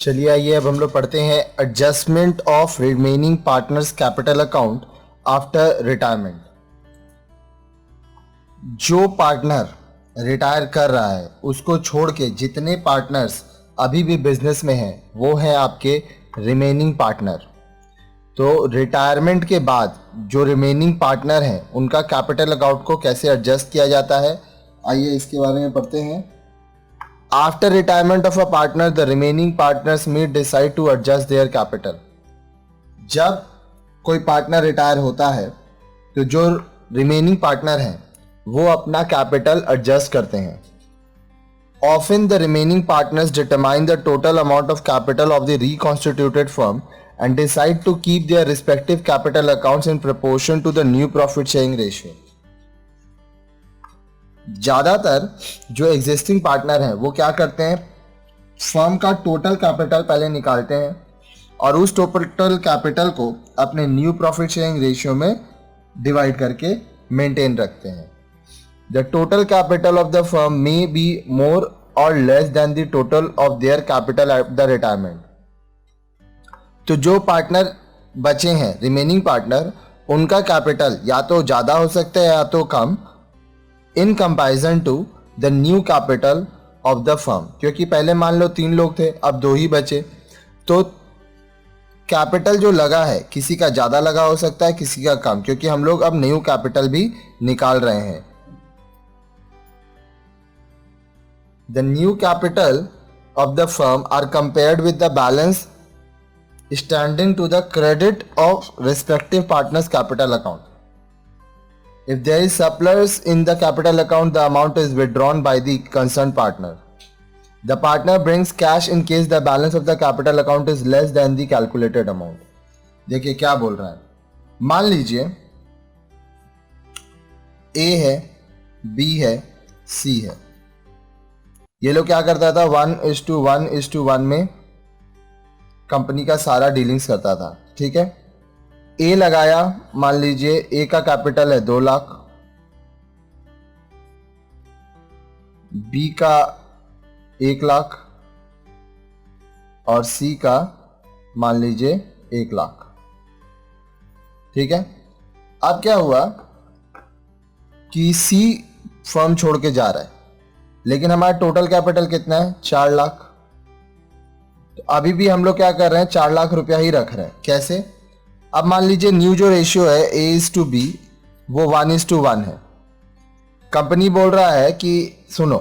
चलिए आइए अब हम लोग पढ़ते हैं adjustment of remaining partners capital account after retirement. जो पार्टनर रिटायर कर रहा है उसको छोड़ के जितने पार्टनर्स अभी भी बिजनेस में हैं वो हैं आपके रिमेनिंग पार्टनर। तो रिटायरमेंट के बाद जो रिमेनिंग पार्टनर हैं उनका कैपिटल अकाउंट को कैसे एडजस्ट किया जाता है, आइए इसके बारे में पढ़ते हैं। After retirement of a partner, the remaining partners may decide to adjust their capital. जब कोई पार्टनर रिटायर होता है तो जो रिमेनिंग पार्टनर हैं वो अपना कैपिटल एडजस्ट करते हैं। Often the remaining partners determine the total amount of capital of the reconstituted firm and decide to keep their respective capital accounts in proportion to the new profit sharing ratio. ज़्यादातर जो existing partner हैं वो क्या करते हैं, firm का total capital पहले निकालते हैं और उस टोटल कैपिटल को अपने न्यू प्रॉफिट शेयरिंग रेशियो में डिवाइड करके मेंटेन रखते हैं। The total capital of the firm may be more or less than the total of their capital at the retirement. तो जो पार्टनर बचे हैं रिमेनिंग पार्टनर, उनका कैपिटल या तो ज़्यादा हो सकता है या तो कम in comparison to the new capital of the firm. क्योंकि पहले मान लो 3 लोग थे, अब 2 ही बचे, तो कैपिटल जो लगा है किसी का ज़्यादा लगा हो सकता है किसी का कम, क्योंकि हम लोग अब न्यू कैपिटल भी निकाल रहे हैं। The new capital of the firm are compared with the balance standing to the credit of respective partners capital account. If there is surplus in the capital account, the amount is withdrawn by the concerned partner. The partner brings cash in case the balance of the capital account is less than the calculated amount. देखिए क्या बोल रहा है, मान लीजिए A है, B है, C है। ये लोग क्या करता था, 1:1:1 में कंपनी का सारा डीलिंग्स करता था, ठीक है। ए लगाया, मान लीजिए ए का कैपिटल है 2 लाख, बी का 1 लाख और सी का मान लीजिए 1 लाख, ठीक है। अब क्या हुआ कि सी फर्म छोड़ के जा रहा है, लेकिन हमारा टोटल कैपिटल कितना है, 4 लाख। तो अभी भी हम लोग क्या कर रहे हैं, 4 लाख रुपया ही रख रहे हैं। कैसे, अब मान लीजिए न्यू जो रेशियो है A:B वो 1:1 है। कंपनी बोल रहा है कि सुनो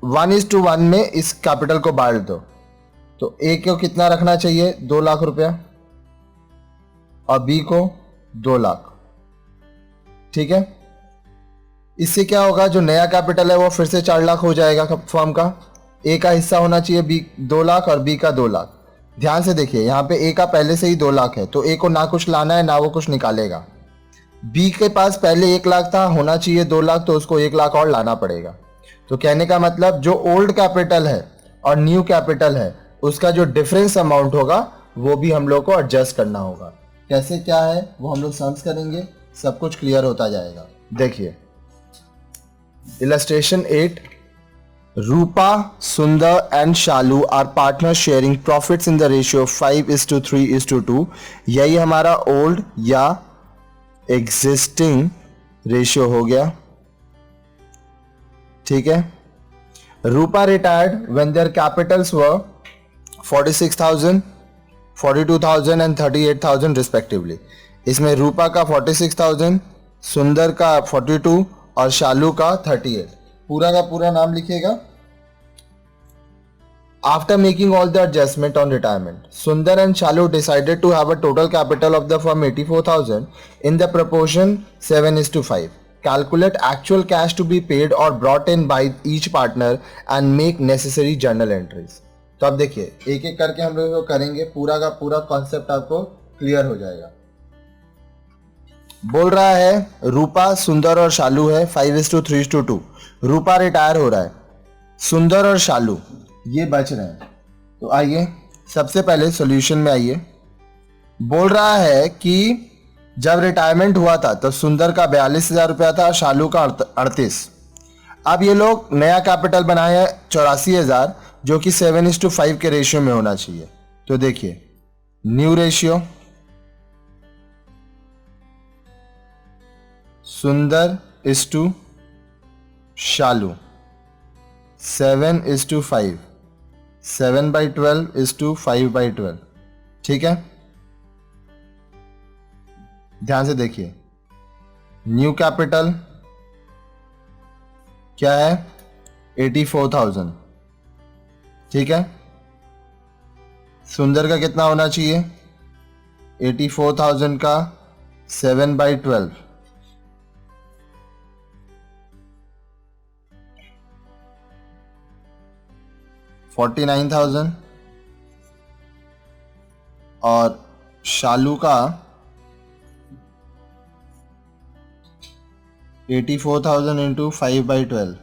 1:1 में इस कैपिटल को बांट दो, तो A को कितना रखना चाहिए, 2 लाख रुपया और B को 2 लाख, ठीक है। इससे क्या होगा, जो नया कैपिटल है वो फिर से 4 लाख हो जाएगा फर्म का। A का हिस्सा होना चाहिए B 2 लाख और B का 2 लाख। ध्यान से देखिए, यहाँ पे ए का पहले से ही 2 लाख है, तो ए को ना कुछ लाना है ना वो कुछ निकालेगा। बी के पास पहले 1 लाख था, होना चाहिए 2 लाख, तो उसको 1 लाख और लाना पड़ेगा। तो कहने का मतलब जो ओल्ड कैपिटल है और न्यू कैपिटल है उसका जो डिफरेंस अमाउंट होगा वो भी हम लोग को एडजस्ट करना होगा। कैसे क्या है वो हम लोग समझ करेंगे, सब कुछ क्लियर होता जाएगा। देखिए illustration 8, Rupa, Sundar and Shalu are partners sharing profits in the ratio of 5:3:2। यही हमारा ओल्ड या एग्जिस्टिंग रेशियो हो गया, ठीक है। रूपा retired when their capitals were 46,000, 42,000 and 38,000 respectively। इसमें रूपा का 46,000, सुंदर का 42 और शालू का 38। पूरा का पूरा नाम लिखिएगा। After making all the adjustment on retirement, Sundar and Shalu decided to have a total capital of the firm 84,000 in the proportion 7:5. Calculate actual cash to be paid or brought in by each partner and make necessary journal entries. तो अब देखिए एक एक करके हम लोग करेंगे, पूरा का पूरा कॉन्सेप्ट आपको क्लियर हो जाएगा। बोल रहा है रूपा, सुंदर और शालू है 5:3:2। रूपा रिटायर हो रहा है, सुंदर और शालू ये बच रहे हैं। तो आइए सबसे पहले सॉल्यूशन में आइए। बोल रहा है कि जब रिटायरमेंट हुआ था तो सुंदर का 42,000 रुपया था, शालू का 38। अब ये लोग नया कैपिटल बनाए हैं 84,000, जो कि 7:5 के रेशियो में होना चाहिए। तो देखिए new ratio, Sundar is to Shalu 7:5, 7/12 is to 5/12। ठीक है, ध्यान से देखिए। न्यू कैपिटल क्या है 84,000। ठीक है, सुंदर का कितना होना चाहिए 84,000 का 7/12, 49,000। और शालू का 84,000 इंटू 5/12,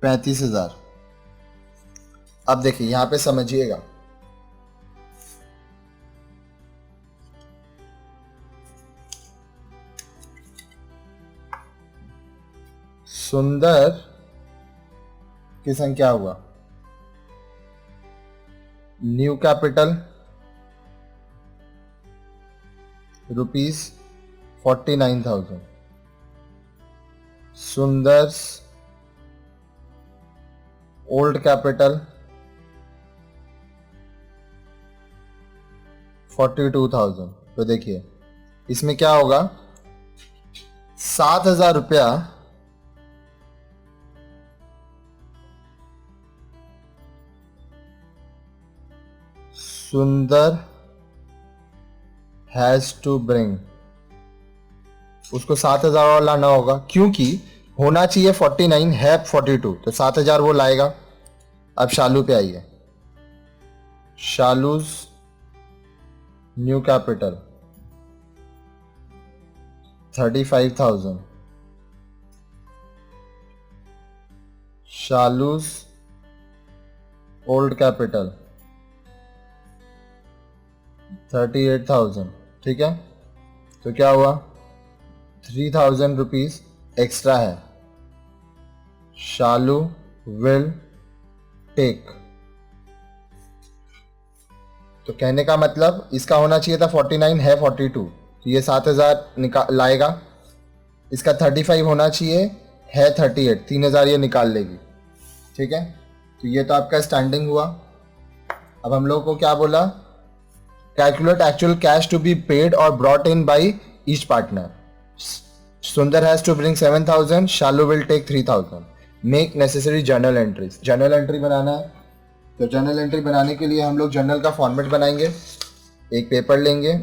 35,000। अब देखिए यहां पे समझिएगा, सुंदर की संख्या हुआ new capital ₹49,000, Sundas old capital 42,000। तो देखिए इसमें क्या होगा 7,000 रुपया सुंदर हैज टू ब्रिंग, उसको 7,000 और लाना होगा, क्योंकि होना चाहिए 49 है 42, तो 7,000 वो लाएगा। अब शालू पे आइए, शालूज न्यू कैपिटल 35,000, शालूज ओल्ड कैपिटल 38,000। ठीक है, तो क्या हुआ 3,000 रुपीज एक्स्ट्रा है, शालू विल टेक। तो कहने का मतलब इसका होना चाहिए था 49 है 42, तो ये 7,000 लाएगा, इसका 35 होना चाहिए है 38, 3,000 ये निकाल लेगी। ठीक है, तो ये तो आपका स्टैंडिंग हुआ। अब हम लोग को क्या बोला, calculate actual cash to be paid और brought in by each partner. Sundar has to bring 7,000, Shalu will take 3,000। Make necessary journal entries. Journal entry बनाना है, तो जर्नल एंट्री बनाने के लिए हम लोग जर्नल का फॉर्मेट बनाएंगे। एक पेपर लेंगे,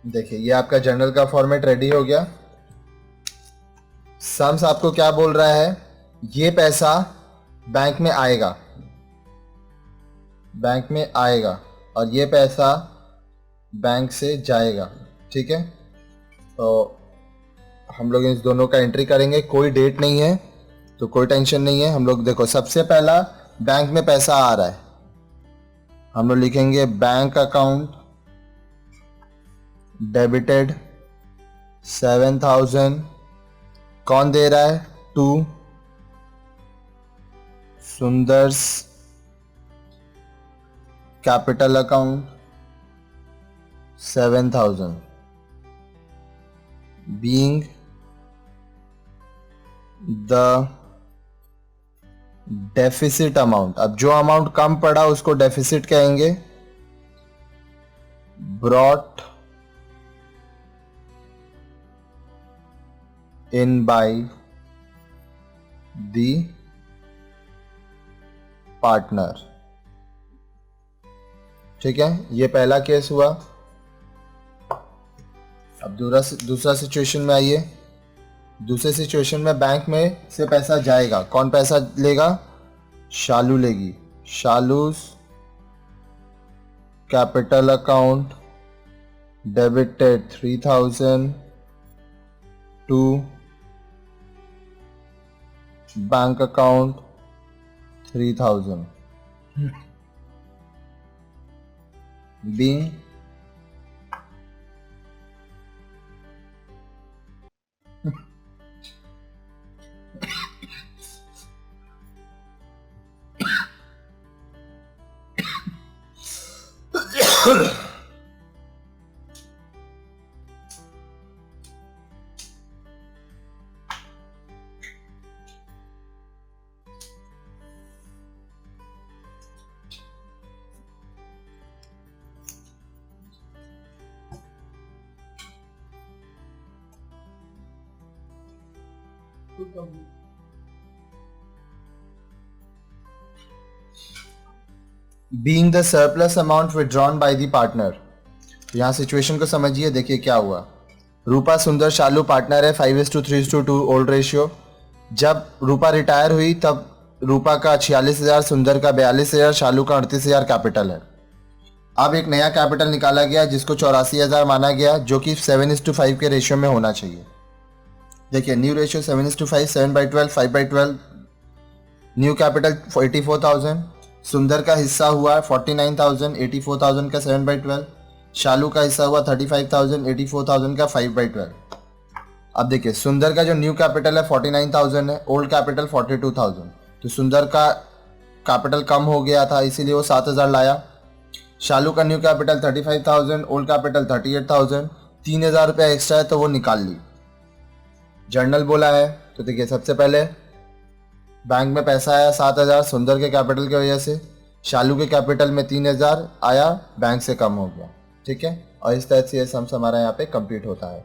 देखिए ये आपका जर्नल का फॉर्मेट रेडी हो गया। सम्स आपको क्या बोल रहा है, ये पैसा बैंक में आएगा, बैंक में आएगा, और ये पैसा बैंक से जाएगा। ठीक है, तो हम लोग इस दोनों का एंट्री करेंगे। कोई डेट नहीं है तो कोई टेंशन नहीं है। हम लोग देखो सबसे पहला बैंक में पैसा आ रहा है, हम लोग लिखेंगे बैंक अकाउंट डेबिटेड 7,000। कौन दे रहा है, to Sundar's capital account 7,000। Being the deficit amount, अब जो अमाउंट कम पड़ा उसको डेफिसिट कहेंगे, brought in by the partner. ठीक है, ये पहला केस हुआ। अब दूसरा सिचुएशन में आइए। दूसरे सिचुएशन में बैंक में से पैसा जाएगा, कौन पैसा लेगा? शालू लेगी। Shalu's capital account debited 3000 to bank account 3000 being being the surplus amount withdrawn by the partner। यहां सिचुएशन को समझिए, देखिए क्या हुआ। रूपा, सुंदर, शालू पार्टनर है, 5:3:2 ओल्ड रेशियो। जब रूपा रिटायर हुई तब रूपा का 46,000, सुंदर का 42,000, शालू का 38,000 कैपिटल है। अब एक नया कैपिटल निकाला गया जिसको 84,000 माना गया, जो कि 7:5 के रेशियो में होना चाहिए। देखिए न्यू रेशियो 7:5, 7/12, 5/12। न्यू कैपिटल 84,000, सुंदर का हिस्सा हुआ 49,000, 84,000 का 7/12। शालू का हिस्सा हुआ 35,000, 84,000 का 5/12। अब देखिए सुंदर का जो न्यू कैपिटल है 49,000 है, ओल्ड कैपिटल 42,000, तो सुंदर का कैपिटल कम हो गया था इसीलिए वो 7,000 लाया। शालू का न्यू कैपिटल 35,000, ओल्ड कैपिटल 38,000, 3,000 रुपया एक्स्ट्रा है तो वो निकाल ली। जर्नल बोला है तो देखिए सबसे पहले बैंक में पैसा आया 7,000 सुंदर के कैपिटल की वजह से, शालू के कैपिटल में 3,000 आया, बैंक से कम हो गया। ठीक है, और इस तरह से ये सम्स हमारा यहाँ पे कंप्लीट होता है।